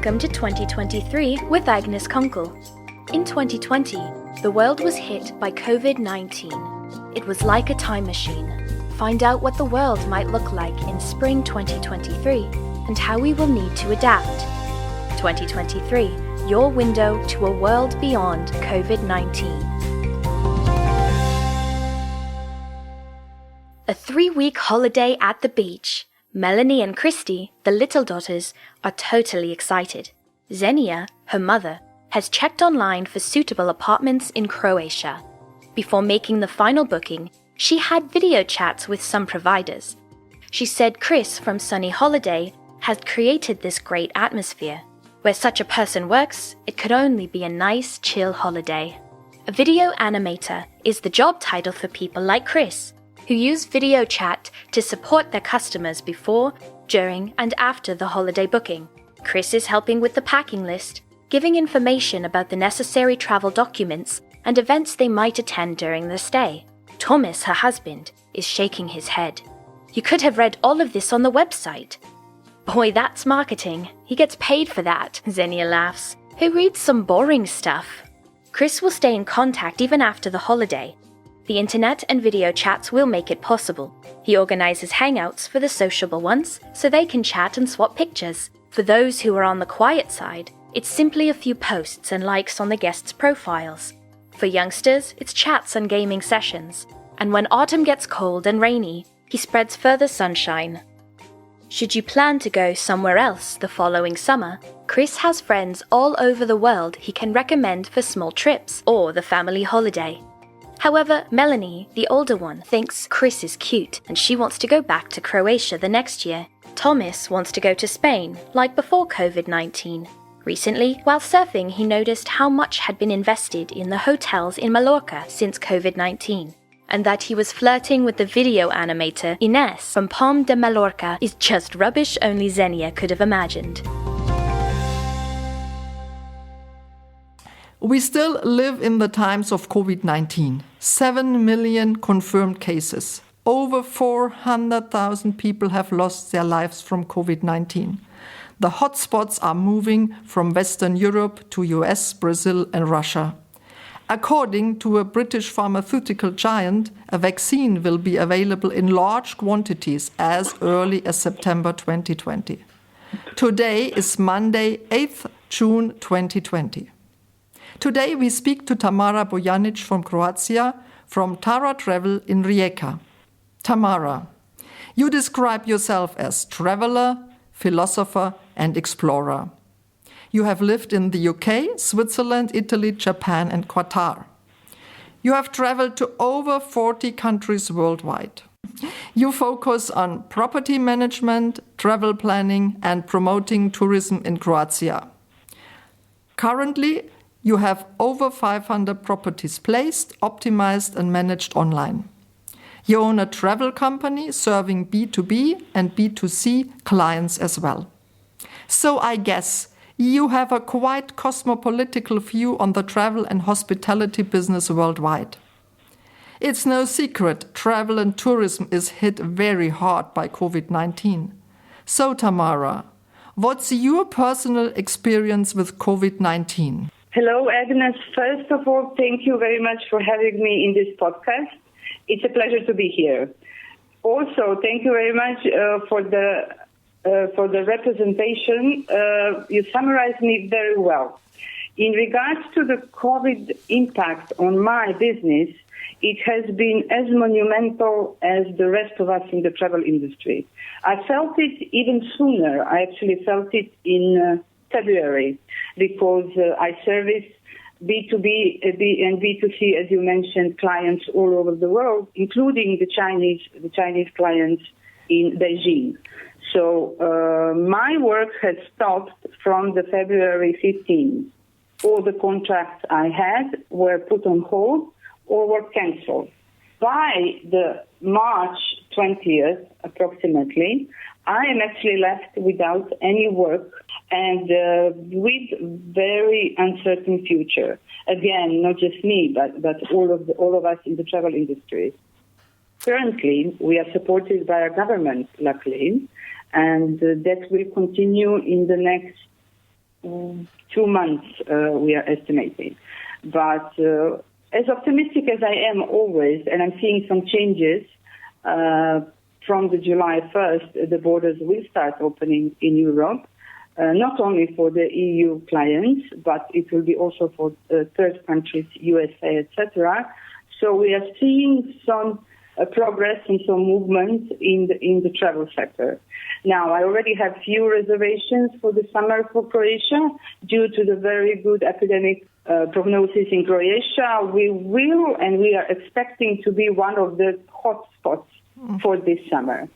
Welcome to 2023 with Agnes Kunkel. In 2020, the world was hit by COVID-19. It was like a time machine. Find out what the world might look like in spring 2023 and how we will need to adapt. 2023, your window to a world beyond COVID-19. A 3-week holiday at the beach. Melanie and Christy, the little daughters, are totally excited. Xenia, her mother, has checked online for suitable apartments in Croatia. Before making the final booking, she had video chats with some providers. She said Chris from Sunny Holiday had created this great atmosphere. Where such a person works, it could only be a nice, chill holiday. A video-animator is the job title for people like Chris, who use video chat to support their customers before, during, and after the holiday booking. Chris is helping with the packing list, giving information about the necessary travel documents and events they might attend during their stay. Thomas, her husband, is shaking his head. You could have read all of this on the website. Boy, that's marketing. He gets paid for that, Xenia laughs. Who reads some boring stuff? Chris will stay in contact even after the holiday. The internet and video chats will make it possible. He organizes hangouts for the sociable ones so they can chat and swap pictures. For those who are on the quiet side, it's simply a few posts and likes on the guests' profiles. For youngsters, it's chats and gaming sessions. And when autumn gets cold and rainy, he spreads further sunshine. Should you plan to go somewhere else the following summer, Chris has friends all over the world he can recommend for small trips or the family holiday. However, Melanie, the older one, thinks Chris is cute and she wants to go back to Croatia the next year. Thomas wants to go to Spain, like before COVID-19. Recently, while surfing, he noticed how much had been invested in the hotels in Mallorca since COVID-19, and that he was flirting with the video animator Ines from Palm de Mallorca is just rubbish only Xenia could have imagined. We still live in the times of COVID-19. 7 million confirmed cases. Over 400,000 people have lost their lives from COVID-19. The hotspots are moving from Western Europe to US, Brazil and Russia. According to a British pharmaceutical giant, a vaccine will be available in large quantities as early as September 2020. Today is Monday, 8th June 2020. Today we speak to Tamara Bojanic from Croatia, from Tara Travel in Rijeka. Tamara, you describe yourself as traveler, philosopher and explorer. You have lived in the UK, Switzerland, Italy, Japan and Qatar. You have traveled to over 40 countries worldwide. You focus on property management, travel planning and promoting tourism in Croatia. Currently, you have over 500 properties placed, optimized and managed online. You own a travel company serving B2B and B2C clients as well. So I guess you have a quite cosmopolitical view on the travel and hospitality business worldwide. It's no secret travel and tourism is hit very hard by COVID-19. So Tamara, what's your personal experience with COVID-19? Hello, Agnes. First of all, thank you very much for having me in this podcast. It's a pleasure to be here. Also, thank you very much for the representation. You summarized me very well. In regards to the COVID impact on my business, it has been as monumental as the rest of us in the travel industry. I felt it even sooner. I actually felt it in February, because I service B2B and B2C, as you mentioned, clients all over the world, including the Chinese clients in Beijing. So my work has stopped from the February 15th. All the contracts I had were put on hold or were cancelled. By the March 20th, approximately, I am actually left without any work and with very uncertain future. Again, not just me, but all of us in the travel industry. Currently, we are supported by our government, luckily, and that will continue in the next 2 months, we are estimating. But as optimistic as I am always, and I'm seeing some changes, from the July 1st, the borders will start opening in Europe, not only for the EU clients, but it will be also for third countries, USA, etc. So we are seeing some progress and some movement in the travel sector. Now, I already have few reservations for the summer for Croatia due to the very good epidemic prognosis in Croatia. We will, and we are expecting to be one of the hot spots for this summer.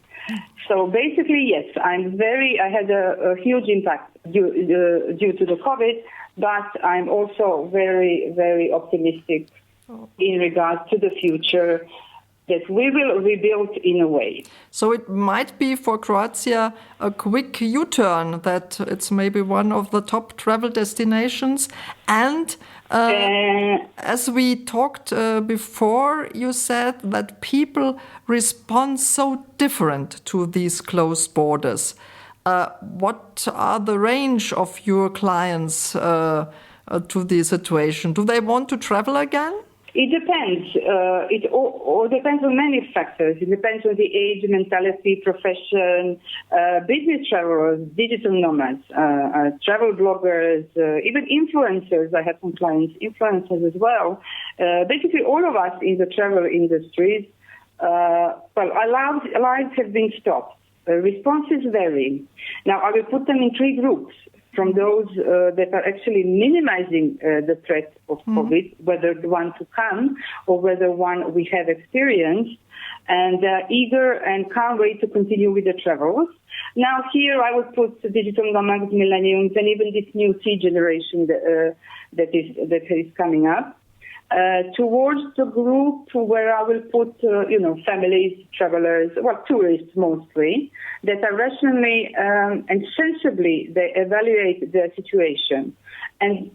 So basically, yes, I had a huge impact due to the COVID, but I'm also very, very optimistic in regards to the future that we will rebuild in a way. So it might be for Croatia a quick U-turn, that it's maybe one of the top travel destinations. And as we talked before, you said that people respond so different to these closed borders. What are the range of your clients to the situation? Do they want to travel again? It depends. It all depends on many factors. It depends on the age, mentality, profession, business travelers, digital nomads, travel bloggers, even influencers. I have some clients, influencers as well. Basically, all of us in the travel industries, our lives have been stopped. Responses vary. Now, I will put them in 3 groups. From those that are actually minimizing the threat of COVID, whether the one to come or whether one we have experienced, and eager and can't wait to continue with the travels. Now here I would put digital nomads, millennials, and even this new C generation that is coming up. Towards the group where I will put, families, travelers, tourists mostly, that are rationally and sensibly they evaluate their situation and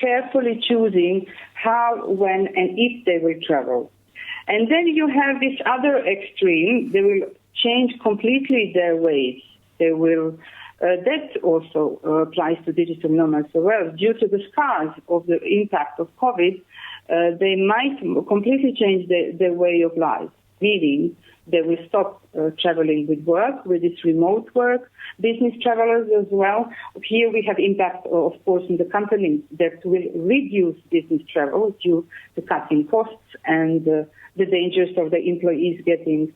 carefully choosing how, when, and if they will travel. And then you have this other extreme. They will change completely their ways. They will. That also applies to digital nomads as well. Due to the scars of the impact of COVID, they might completely change their way of life, meaning they will stop traveling with work, with this remote work, business travelers as well. Here we have impact, of course, in the companies that will reduce business travel due to cutting costs and the dangers of the employees getting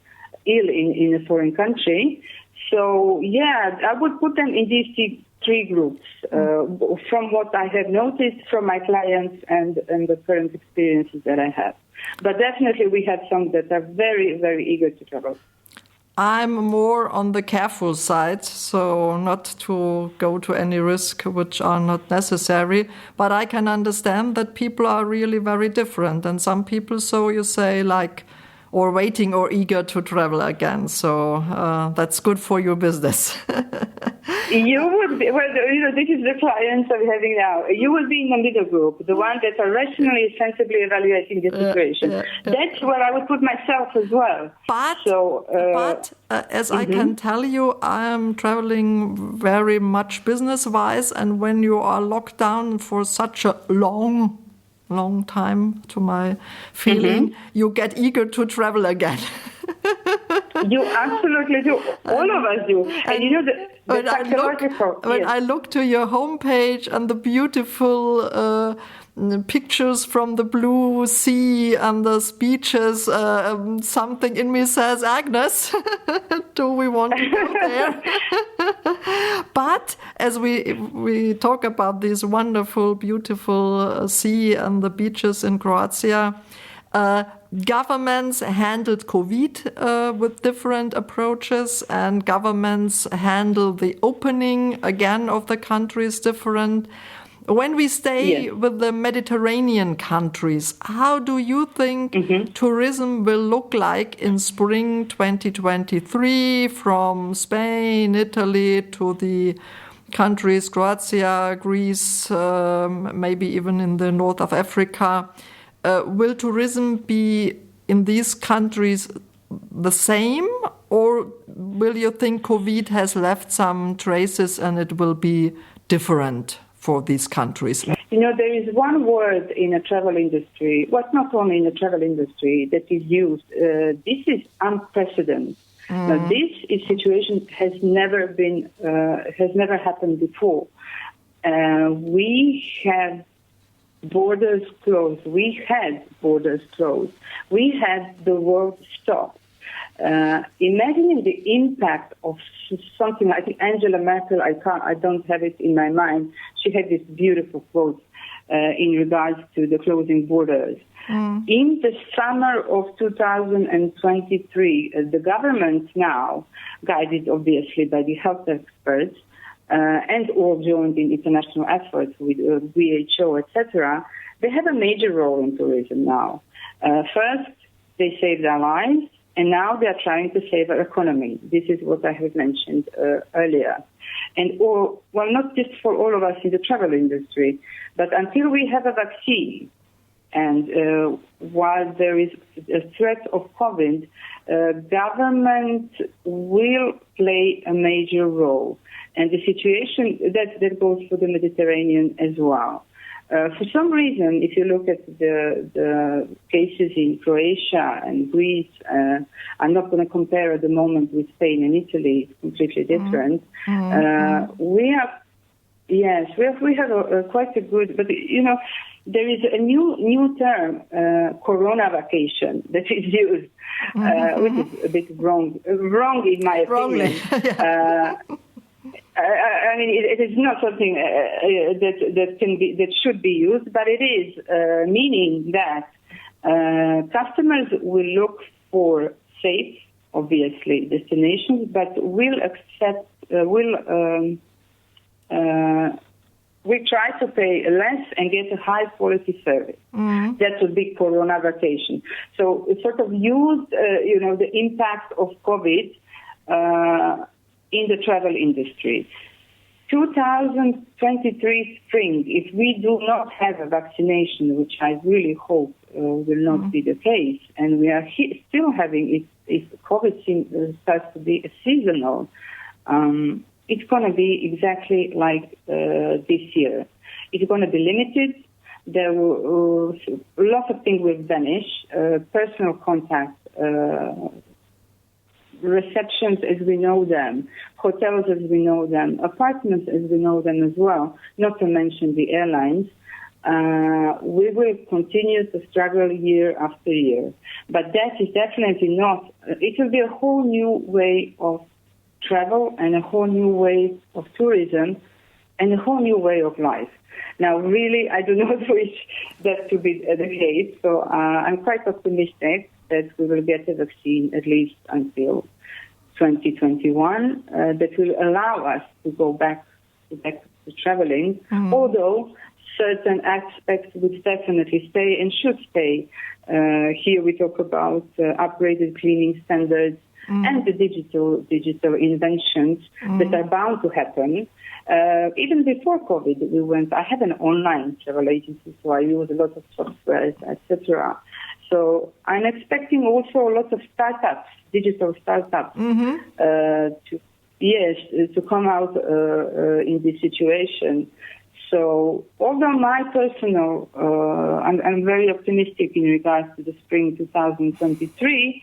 ill in a foreign country. So, yeah, I would put them in these 3 groups, from what I have noticed from my clients and the current experiences that I have. But definitely we have some that are very, very eager to travel. I'm more on the careful side, so not to go to any risk which are not necessary. But I can understand that people are really very different. And some people, so you say, or waiting or eager to travel again. So that's good for your business. You would be, this is the clients I'm having now. You will be in the middle group, the one that are rationally, sensibly evaluating the situation. That's where I would put myself as well. But as I can tell you, I am traveling very much business-wise, and when you are locked down for such a long time, to my feeling, you get eager to travel again. You absolutely do. All of us do. And when I look to your homepage and the beautiful pictures from the blue sea and the beaches, something in me says, Agnes, do we want to go there? But as we talk about this wonderful, beautiful sea and the beaches in Croatia, governments handled COVID with different approaches, and governments handle the opening again of the countries different. When we stay with the Mediterranean countries, how do you think tourism will look like in spring 2023 from Spain, Italy to the countries, Croatia, Greece, maybe even in the north of Africa? Will tourism be in these countries the same, or will you think COVID has left some traces and it will be different for these countries? There is one word in the travel industry, not only in the travel industry, that is used. This is unprecedented. Now, this situation has never happened before. We have borders closed. We had borders closed. We had the world stopped. Imagining the impact of something like Angela Merkel, I don't have it in my mind. She had this beautiful quote in regards to the closing borders. In the summer of 2023, the government now, guided obviously by the health experts, and all joined in international efforts with WHO, etc., they have a major role in tourism now. First, they saved our lives, and now they are trying to save our economy. This is what I have mentioned earlier. And not just for all of us in the travel industry, but until we have a vaccine, and while there is a threat of COVID, government will play a major role. And the situation, that goes for the Mediterranean as well. For some reason, if you look at the cases in Croatia and Greece, I'm not going to compare at the moment with Spain and Italy, it's completely different. We have quite a good, but there is a new term, Corona vacation, that is used, which is a bit wrong in my opinion. I mean, it is not something that should be used, but it is meaning that customers will look for safe, obviously, destinations, but will try to pay less and get a high quality service. That would be Corona vacation. So it sort of used, the impact of COVID in the travel industry. 2023 spring, if we do not have a vaccination, which I really hope will not be the case, and we are still having, if COVID starts to be seasonal, it's going to be exactly like this year. It's going to be limited. There will lots of things will vanish. Personal contact, receptions as we know them, hotels as we know them, apartments as we know them as well, not to mention the airlines. We will continue to struggle year after year. But that is definitely not, it will be a whole new way of travel and a whole new way of tourism and a whole new way of life. Now, really, I do not wish that to be the case, so I'm quite optimistic that we will get a vaccine at least until 2021 that will allow us to go back to traveling, although certain aspects would definitely stay and should stay. Here we talk about upgraded cleaning standards and the digital inventions that are bound to happen. Even before COVID, I have an online travel agency, so I use a lot of software, etc. So I'm expecting also a lot of startups, digital startups, to come out in this situation. So although my personal, I'm very optimistic in regards to the spring 2023,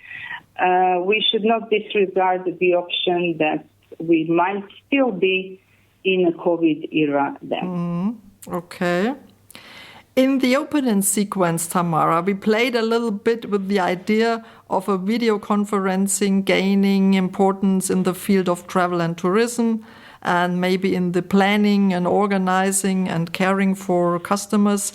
we should not disregard the option that we might still be in a COVID era then. Okay. In the opening sequence, Tamara, we played a little bit with the idea of a video conferencing gaining importance in the field of travel and tourism, and maybe in the planning and organizing and caring for customers.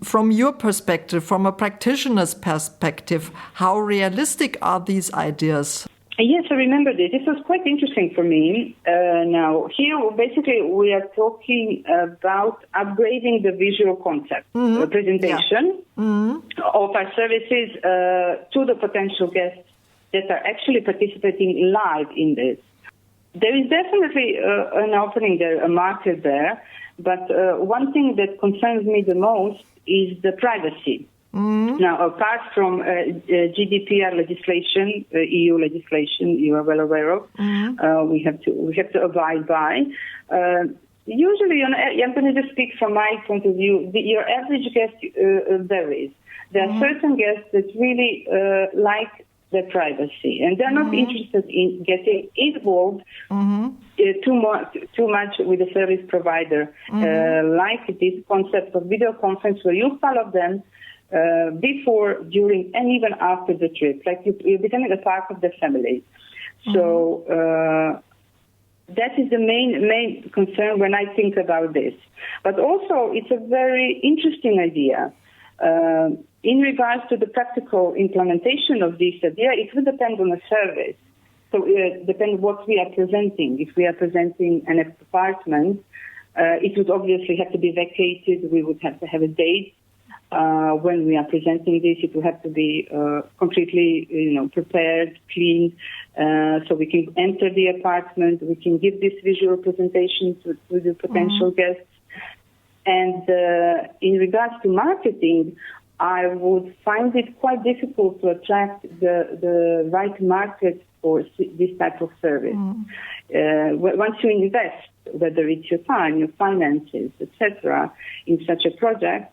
From your perspective, from a practitioner's perspective, how realistic are these ideas? Yes, I remember this. This was quite interesting for me. Now, here, basically, we are talking about upgrading the visual concept, the presentation of our services to the potential guests that are actually participating live in this. There is definitely an opening there, a market there, but one thing that concerns me the most is the privacy. Now, apart from GDPR legislation, EU legislation, you are well aware of, we have to abide by. usually, I'm going to just speak from my point of view. Your average guest varies. There are certain guests that really like their privacy, and they're not interested in getting involved too much with the service provider. Like this concept of video conference, where you follow them before, during, and even after the trip, like you're becoming a part of the family. So that is the main concern when I think about this. But also, it's a very interesting idea. In regards to the practical implementation of this idea, it will depend on the service. So it depends what we are presenting. If we are presenting an apartment, it would obviously have to be vacated. We would have to have a date when we are presenting this. It would have to be completely, prepared, cleaned, so we can enter the apartment. We can give this visual presentation to the potential guests. And in regards to marketing, I would find it quite difficult to attract the right market for this type of service. Once you invest, whether it's your time, your finances, etc., in such a project,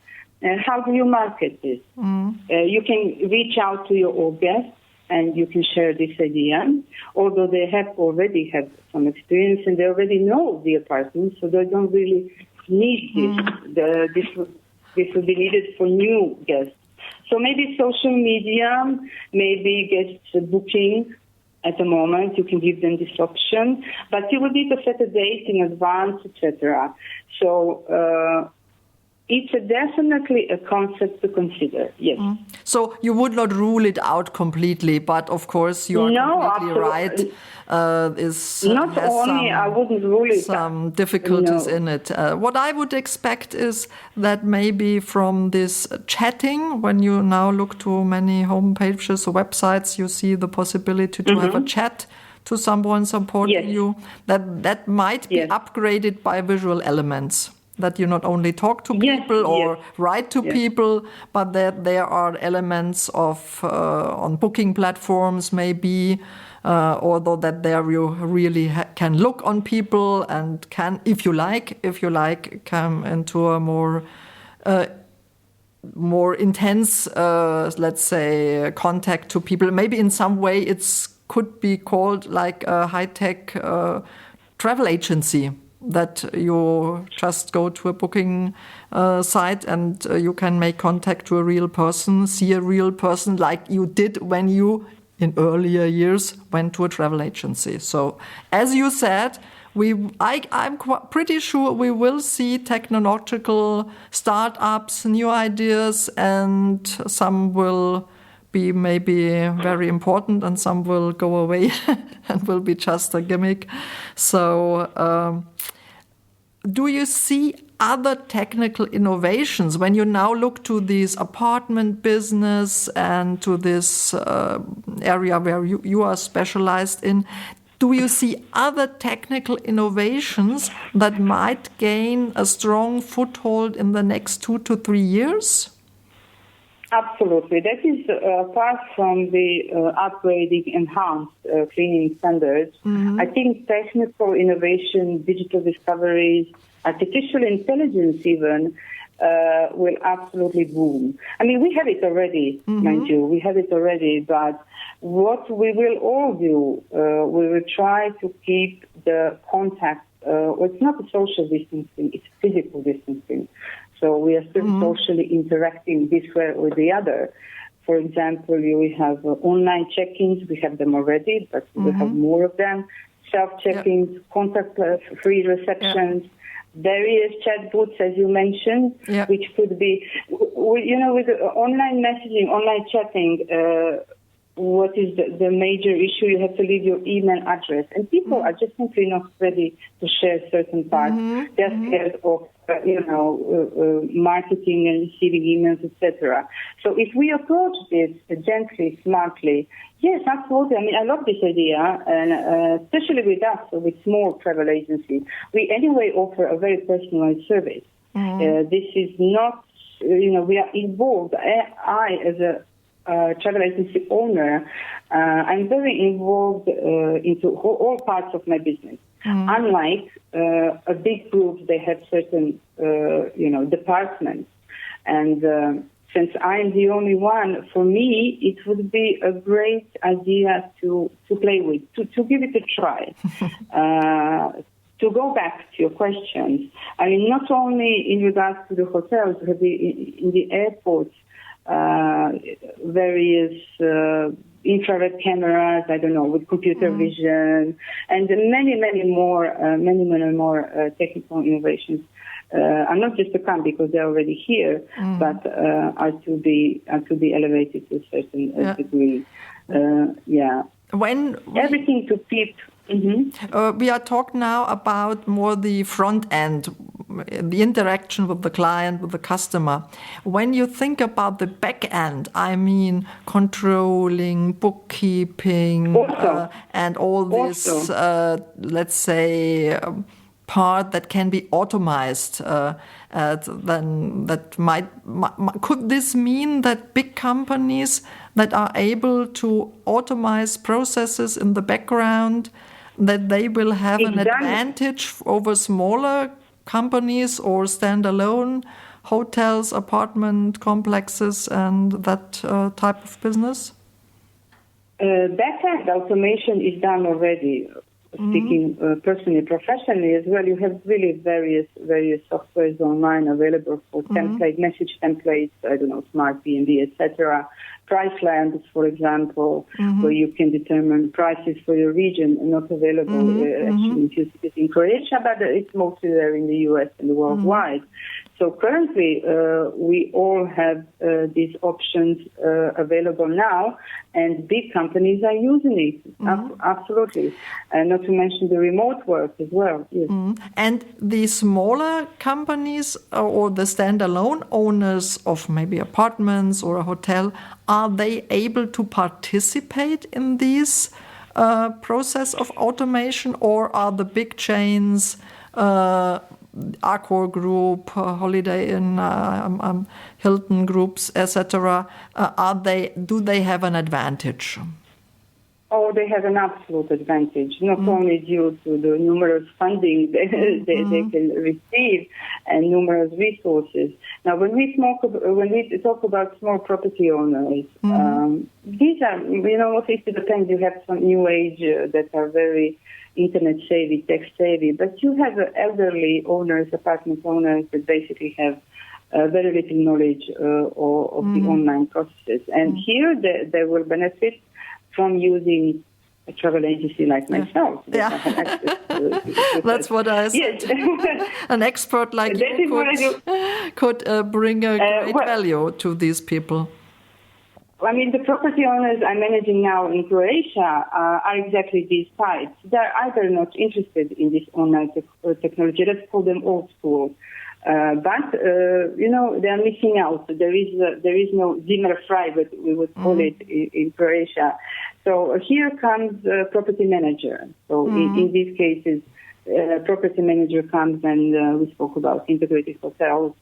how do you market this? You can reach out to your old guests and you can share this idea, although they already have some experience and they already know the apartment, so they don't really need this. This will be needed for new guests. So maybe social media, maybe guest booking. At the moment, you can give them this option, but you will need to set a date in advance, etc. So it's definitely a concept to consider, yes. So you would not rule it out completely, but of course you are completely right. I wouldn't rule it out. Some difficulties in it. What I would expect is that maybe from this chatting, when you now look to many homepages or websites, you see the possibility to have a chat to someone supporting you, that might be upgraded by visual elements. That you not only talk to people or write to people, but that there are elements of on booking platforms maybe, although that there you really can look on people and can, if you like, come into a more intense, let's say, contact to people. Maybe in some way could be called like a high-tech travel agency. That you just go to a booking site and you can make contact to a real person, see a real person like you did when you, in earlier years, went to a travel agency. So, as you said, I'm pretty sure we will see technological startups, new ideas, and some will be maybe very important and some will go away and will be just a gimmick. So do you see other technical innovations when you now look to this apartment business and to this area where you are specialized in? Do you see other technical innovations that might gain a strong foothold in the next 2 to 3 years? Absolutely. That is apart from the upgrading, enhanced cleaning standards. I think technical innovation, digital discoveries, artificial intelligence even, will absolutely boom. I mean, we have it already, mind you. We have it already, but what we will all do, we will try to keep the contact. It's not a social distancing, it's physical distancing. So we are still socially interacting this way or the other. For example, we have online check-ins. We have them already, but we have more of them. Self-check-ins, contact-free receptions, various chat boots, as you mentioned, which could be, with online messaging, online chatting, what is the major issue? You have to leave your email address. And people are just simply not ready to share certain parts. They're scared of, marketing and receiving emails, etc. So if we approach this gently, smartly, yes, absolutely. I mean, I love this idea, and especially with us, with small travel agencies. We anyway offer a very personalized service. This is not, we are involved. I as a travel agency owner, I'm very involved into all parts of my business. Unlike a big group, they have certain, departments. And since I'm the only one, for me, it would be a great idea to play with, to give it a try. To go back to your questions, I mean, not only in regards to the hotels, but in the airports, various infrared cameras, I don't know, with computer vision, and many more technical innovations are not just to come because they're already here, but are to be elevated to a certain degree. Everything to keep. We are talking now about more the front end, the interaction with the client, with the customer. When you think about the back end, I mean controlling, bookkeeping, and all this, let's say, part that can be automized, then that could this mean that big companies that are able to automate processes in the background, that they will have an advantage over smaller companies or standalone hotels, apartment complexes, and that type of business? Back-end automation is done already. Speaking personally, professionally as well, you have really various softwares online available for message templates, I don't know, Smart B&B, etc. Priceland, for example, where you can determine prices for your region, not available actually in Croatia, but it's mostly there in the US and worldwide. So currently, we all have these options available now, and big companies are using it. Absolutely. Not to mention the remote work as well. Yes. And the smaller companies or the standalone owners of maybe apartments or a hotel, are they able to participate in this process of automation, or are the big chains, Accor Group, Holiday Inn, Hilton Groups, etc., do they have an advantage? Oh, they have an absolute advantage, not only due to the numerous funding they can receive and numerous resources. Now, when we talk about small property owners, these are, it depends. You have some new age that are very internet savvy, tech savvy, but you have elderly owners, apartment owners that basically have very little knowledge of the online processes. And here they will benefit from using a travel agency like myself. That's what I said. Yes. An expert like you could bring a great value to these people. I mean, the property owners I'm managing now in Croatia are exactly these types. They're either not interested in this online technology, let's call them old school, but they're missing out. There is no Zimmer frei, but we would call it in Croatia. So here comes a property manager. So in these cases, property manager comes and we spoke about integrated hotels.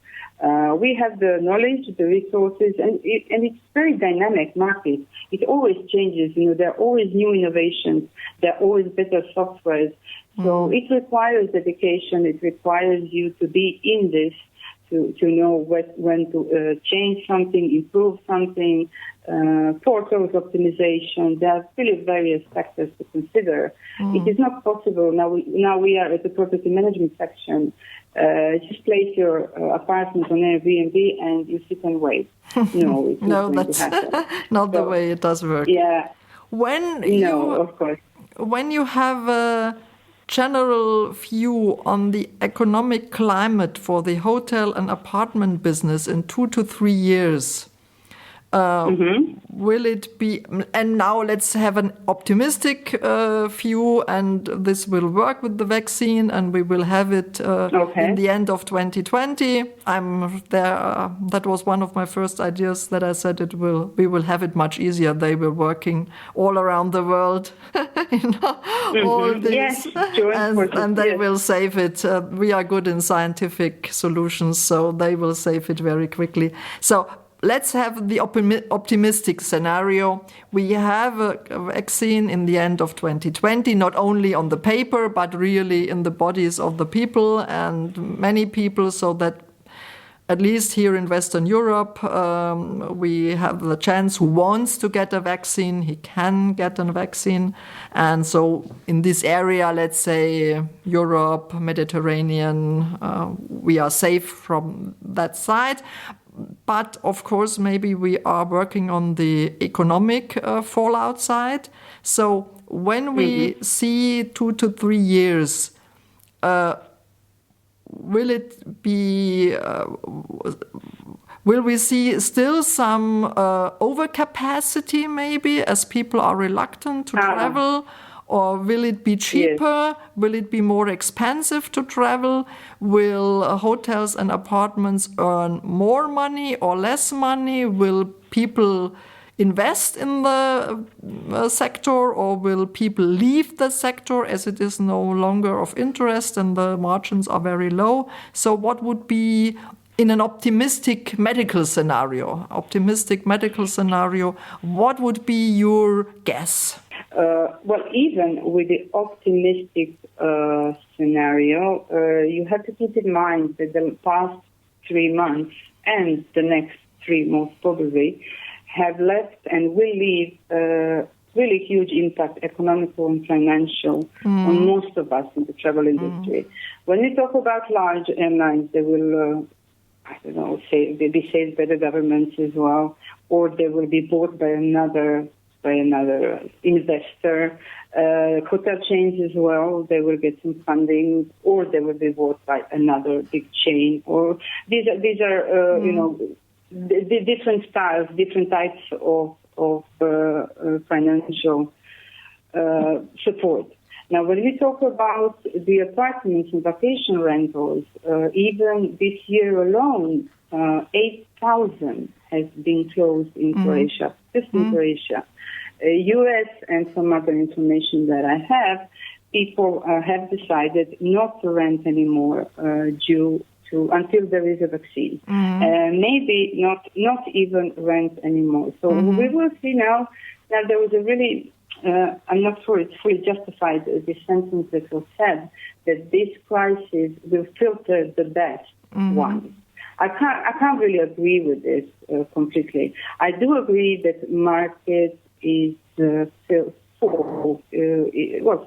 We have the knowledge, the resources, and it's very dynamic market. It always changes. There are always new innovations. There are always better softwares. So it requires dedication. It requires you to be in this, to know when to change something, improve something, portals optimization. There are really various factors to consider. It is not possible. Now we are at the property management section. Just place your apartment on Airbnb and you sit and wait. No, that's not the way it does work. Yeah. Of course. When you have a general view on the economic climate for the hotel and apartment business in 2 to 3 years, will it be, and now let's have an optimistic view, and this will work with the vaccine and we will have it in the end of 2020. I'm there. That was one of my first ideas that I said we will have it much easier. They were working all around the world, all this, yes, sure, and they will save it. We are good in scientific solutions, so they will save it very quickly. So let's have the optimistic scenario. We have a vaccine in the end of 2020, not only on the paper, but really in the bodies of the people and many people, so that at least here in Western Europe, we have the chance who wants to get a vaccine, he can get a vaccine. And so in this area, let's say Europe, Mediterranean, we are safe from that side. But of course, maybe we are working on the economic fallout side. So when we see 2 to 3 years, will we see still some overcapacity maybe as people are reluctant to travel? Or will it be cheaper? Yes. Will it be more expensive to travel? Will hotels and apartments earn more money or less money? Will people invest in the sector, or will people leave the sector as it is no longer of interest and the margins are very low? So what would be, in an optimistic medical scenario, what would be your guess? Well, even with the optimistic scenario, you have to keep in mind that the past 3 months and the next 3 most probably have left and will leave really huge impact, economical and financial, on most of us in the travel industry. When we talk about large airlines, they will, they'll be saved by the governments as well, or they will be bought by another investor. Hotel chains as well, they will get some funding, or they will be bought by another big chain. Or these are the different styles, different types of financial support. Now, when we talk about the apartments and vacation rentals, even this year alone, 8,000 has been closed in Croatia, just in Croatia. U.S. and some other information that I have, people have decided not to rent anymore until there is a vaccine. Maybe not even rent anymore. So we will see now. Now there was a really, I'm not sure it's fully justified, the sentence that was said, that this crisis will filter the best ones. I can't really agree with this completely. I do agree that market is full,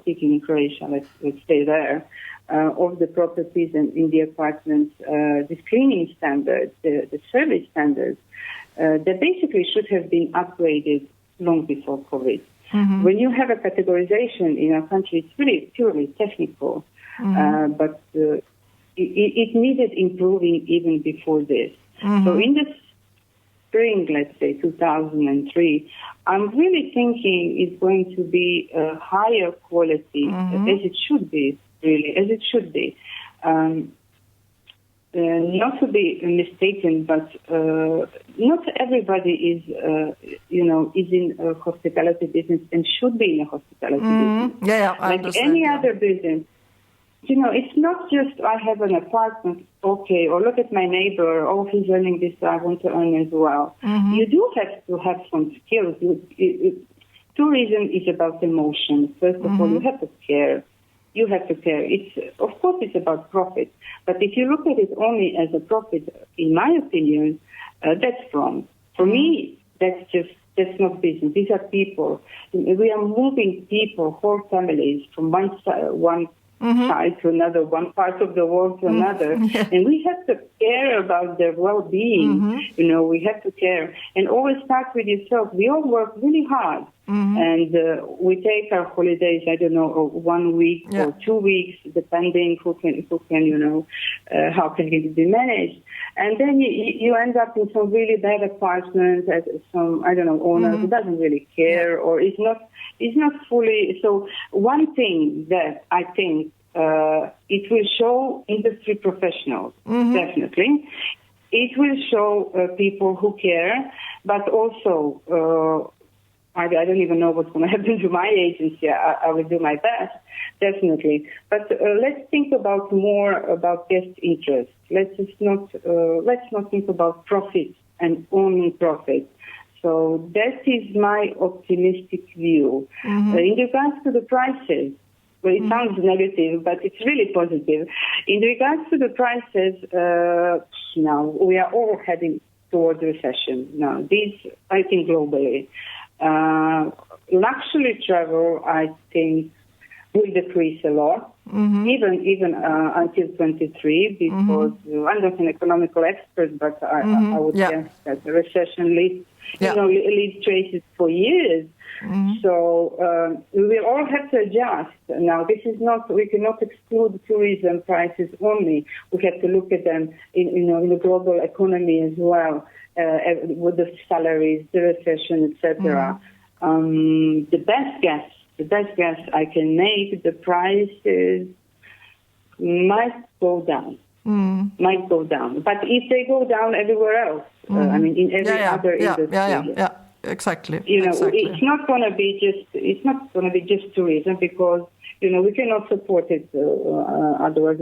speaking in Croatia, let's stay there, of the properties and in the apartments, the cleaning standards, the service standards, that basically should have been upgraded long before COVID. When you have a categorization in our country, it's really purely technical, but it needed improving even before this. So in the spring, let's say 2003, I'm really thinking it's going to be a higher quality, as it should be, really, as it should be. Not to be mistaken, but not everybody is in a hospitality business and should be in a hospitality business. Yeah, I like understand, any other business. It's not just I have an apartment, okay, or look at my neighbor, oh, he's earning this, I want to earn as well. You do have to have some skills. Tourism is about emotion. First of all, you have to care. You have to care. Of course, it's about profit. But if you look at it only as a profit, in my opinion, that's wrong. For me, that's not business. These are people. We are moving people, whole families, from one side to another, one part of the world to another. And we have to care about their well-being. We have to care. And always start with yourself. We all work really hard. And we take our holidays, 1 week or 2 weeks, depending who can, how can it be managed. And then you end up in some really bad apartment at some, owner who doesn't really care or is not fully. So one thing that I think it will show industry professionals, definitely. It will show people who care, but also I don't even know what's going to happen to my agency. I will do my best, definitely. But let's think more about guest interest. Let's not think about profit and only profit. So that is my optimistic view. In regards to the prices, well, it sounds negative, but it's really positive. In regards to the prices, now we are all heading towards recession. Now, this, I think, globally. Luxury travel, I think, will decrease a lot, even until 23, because I'm not an economical expert, but I would guess that the recession leaves traces for years. So we will all have to adjust. Now, we cannot exclude tourism prices only. We have to look at them in the global economy as well, with the salaries, the recession, etc. The best guess I can make, the prices might go down. But if they go down everywhere else, I mean, in every other industry. Exactly. It's not going to be just tourism, because we cannot support it. Otherwise,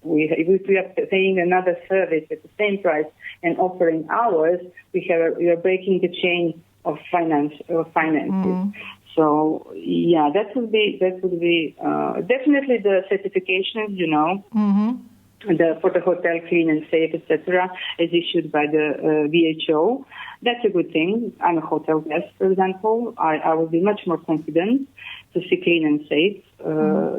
if we are paying another service at the same price and offering ours, we are breaking the chain of finances. So that would be definitely the certifications. For the hotel clean and safe, etc., is issued by the WHO. That's a good thing. I'm a hotel guest, for example. I will be much more confident to see clean and safe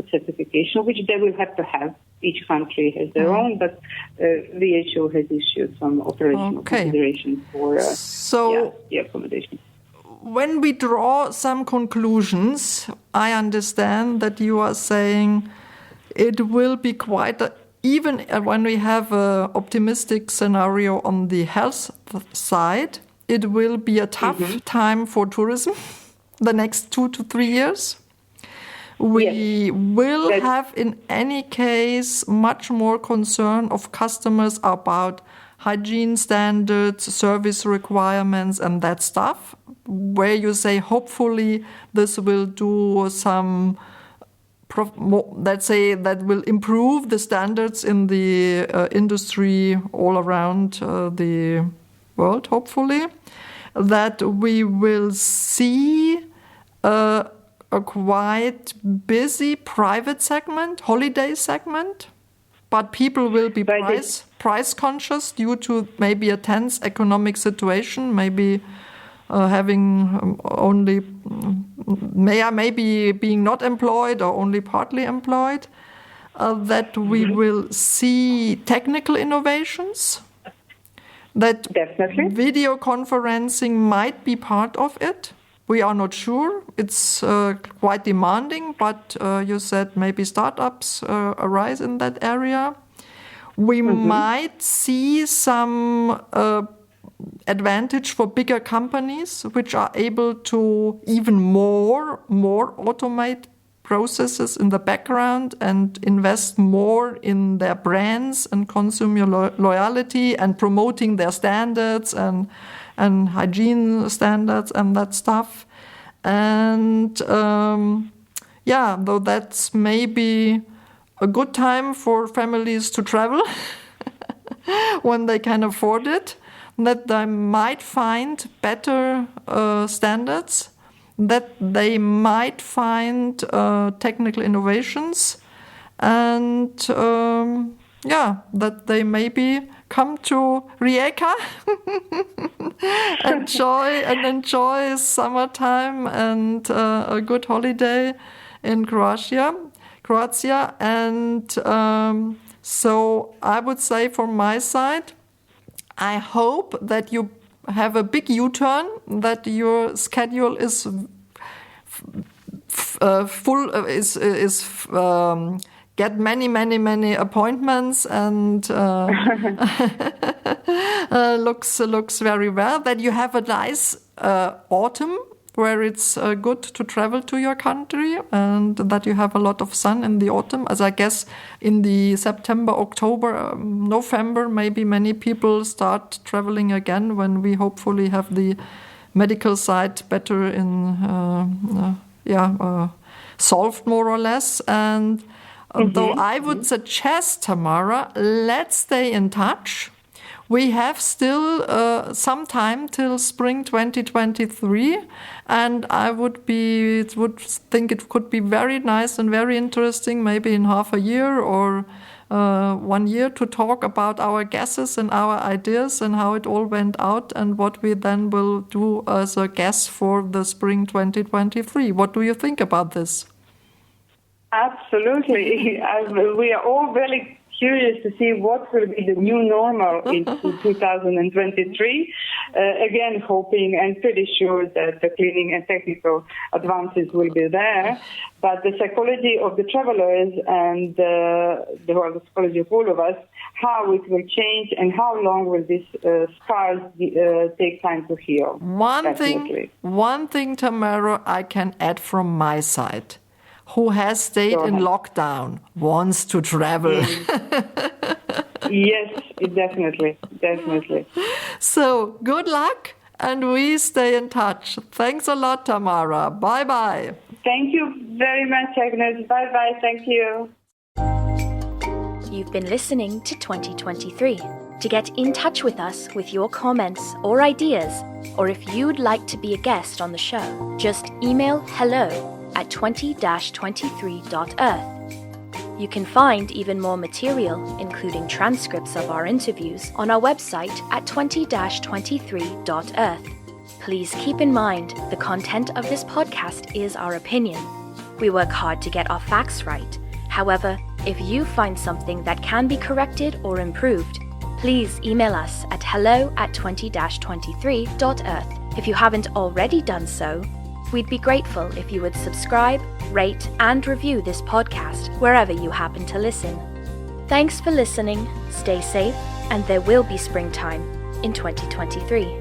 certification, which they will have to have. Each country has their own, but WHO has issued some operational considerations for the accommodation. When we draw some conclusions, I understand that you are saying it will be even when we have an optimistic scenario on the health side, it will be a tough time for tourism the next 2 to 3 years. We will have, in any case, much more concern of customers about hygiene standards, service requirements, and that stuff, where you say hopefully this will do some, let's say, that will improve the standards in the industry all around the world, hopefully, that we will see a quite busy private segment, holiday segment, but people will be price conscious due to maybe a tense economic situation, maybe having only, maybe being not employed or only partly employed, that we will see technical innovations, that video conferencing might be part of it. We are not sure. It's quite demanding, but you said maybe startups arise in that area. We might see some advantage for bigger companies, which are able to even more automate processes in the background and invest more in their brands and consumer loyalty and promoting their standards and hygiene standards and that stuff. And though that's maybe a good time for families to travel when they can afford it, that they might find better standards, that they might find technical innovations, and that they maybe come to Rijeka enjoy summertime and a good holiday in Croatia. And so I would say from my side, I hope that you have a big U-turn, that your schedule is full, get many appointments and looks very well. That you have a nice autumn where it's good to travel to your country, and that you have a lot of sun in the autumn. As I guess in the September, October, November, maybe many people start traveling again when we hopefully have the medical side better solved more or less. And though I would suggest, Tamara, let's stay in touch. We have still some time till spring 2023, and I would think it could be very nice and very interesting, maybe in half a year or 1 year, to talk about our guesses and our ideas and how it all went out and what we then will do as a guess for the spring 2023. What do you think about this? Absolutely. We are all very curious to see what will be the new normal in 2023. Again, hoping and pretty sure that the cleaning and technical advances will be there. But the psychology of the travelers and the psychology of all of us, how it will change and how long will these scars take time to heal. One thing, Tamara, I can add from my side. Who has stayed in lockdown wants to travel. Yes, definitely. So, good luck, and we stay in touch. Thanks a lot, Tamara. Bye-bye. Thank you very much, Agnes. Bye-bye. Thank you. You've been listening to 2023. To get in touch with us with your comments or ideas, or if you'd like to be a guest on the show, just email hello@20-23.earth. You can find even more material, including transcripts of our interviews, on our website at 20-23.earth. Please keep in mind, the content of this podcast is our opinion. We work hard to get our facts right. However, if you find something that can be corrected or improved, please email us at hello@20-23.earth. If you haven't already done so, we'd be grateful if you would subscribe, rate, and review this podcast wherever you happen to listen. Thanks for listening, stay safe, and there will be springtime in 2023.